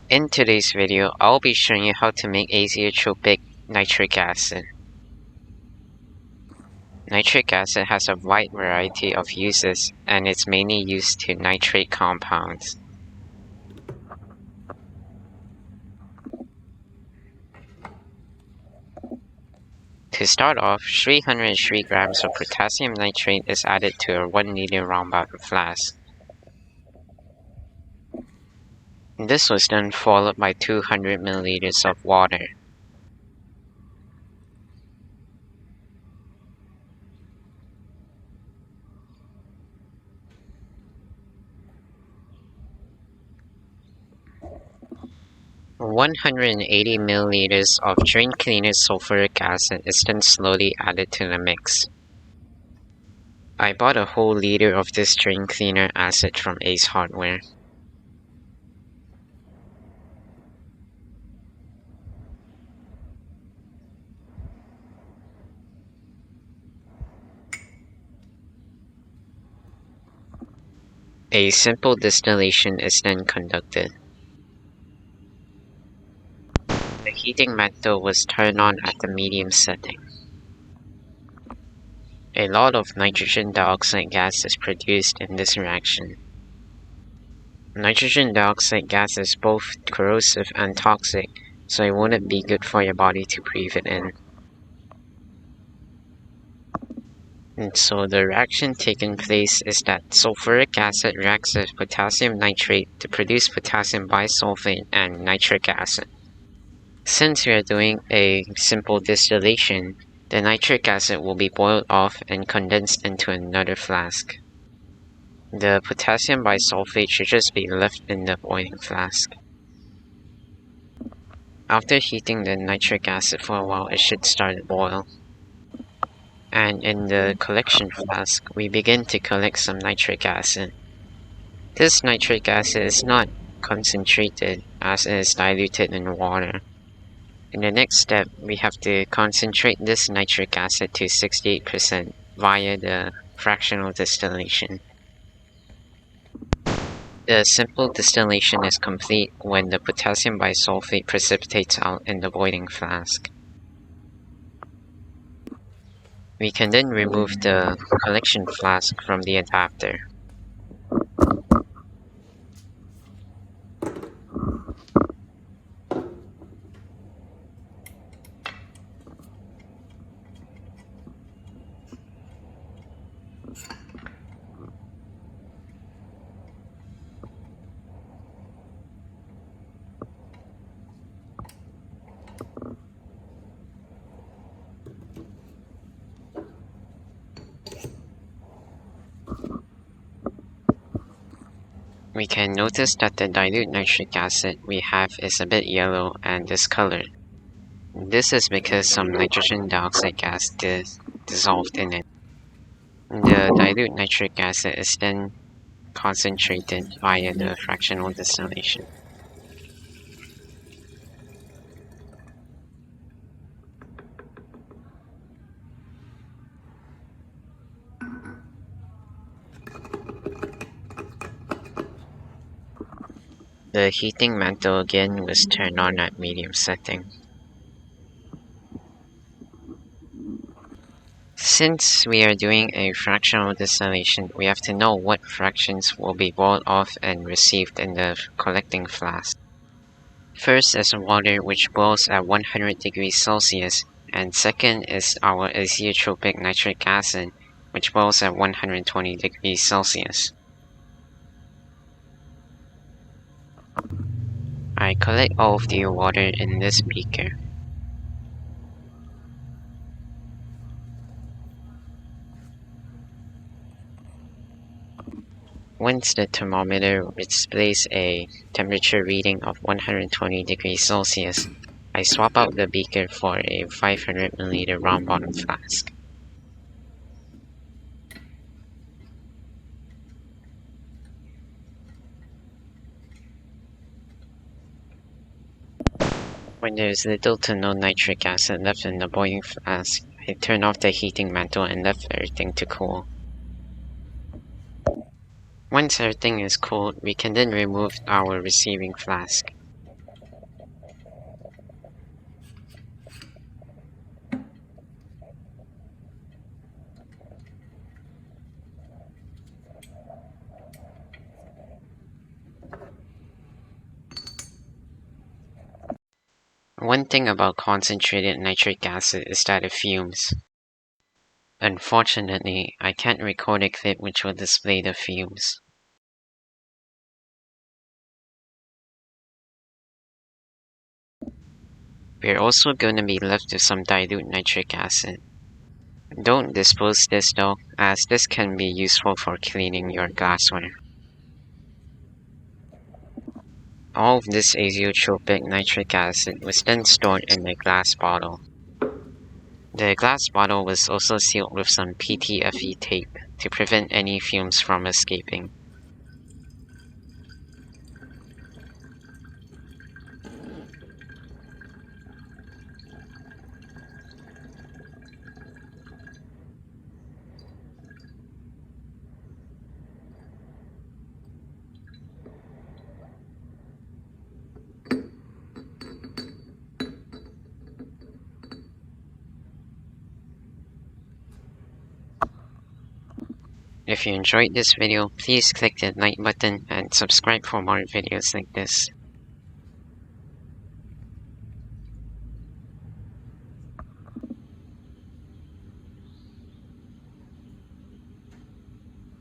In today's video, I'll be showing you how to make azeotropic nitric acid. Nitric acid has a wide variety of uses, and it's mainly used to nitrate compounds. To start off, 303 grams of potassium nitrate is added to a 1 liter round bottom flask. This was then followed by 200 milliliters of water. - 180 milliliters of drain cleaner sulfuric acid is then slowly added to the mix. I bought a whole liter of this drain cleaner acid from Ace Hardware. A simple distillation is then conducted. The heating method was turned on at the medium setting. A lot of nitrogen dioxide gas is produced in this reaction. Nitrogen dioxide gas is both corrosive and toxic, so it wouldn't be good for your body to breathe it in. And so the reaction taking place is that sulfuric acid reacts with potassium nitrate to produce potassium bisulfate and nitric acid. Since we are doing a simple distillation, the nitric acid will be boiled off and condensed into another flask. The potassium bisulfate should just be left in the boiling flask. After heating the nitric acid for a while, it should start to boil. And in the collection flask, we begin to collect some nitric acid. This nitric acid is not concentrated as it is diluted in water. In the next step, we have to concentrate this nitric acid to 68% via the fractional distillation. The simple distillation is complete when the potassium bisulfate precipitates out in the boiling flask. We can then remove the collection flask from the adapter. We can notice that the dilute nitric acid we have is a bit yellow and discolored. This is because some nitrogen dioxide gas is dissolved in it. The dilute nitric acid is then concentrated via the fractional distillation. The heating mantle again was turned on at medium setting. Since we are doing a fractional distillation, we have to know what fractions will be boiled off and received in the collecting flask. First is water, which boils at 100 degrees Celsius, and second is our azeotropic nitric acid, which boils at 120 degrees Celsius. I collect all of the water in this beaker. Once the thermometer displays a temperature reading of 120 degrees Celsius, I swap out the beaker for a 500 milliliter round bottom flask. When there is little to no nitric acid left in the boiling flask, I turn off the heating mantle and left everything to cool. Once everything is cooled, we can then remove our receiving flask. One thing about concentrated nitric acid is that it fumes. Unfortunately, I can't record a clip which will display the fumes. We're also going to be left with some dilute nitric acid. Don't dispose this though, as this can be useful for cleaning your glassware. All of this azeotropic nitric acid was then stored in a glass bottle. The glass bottle was also sealed with some PTFE tape to prevent any fumes from escaping. If you enjoyed this video, please click the like button and subscribe for more videos like this.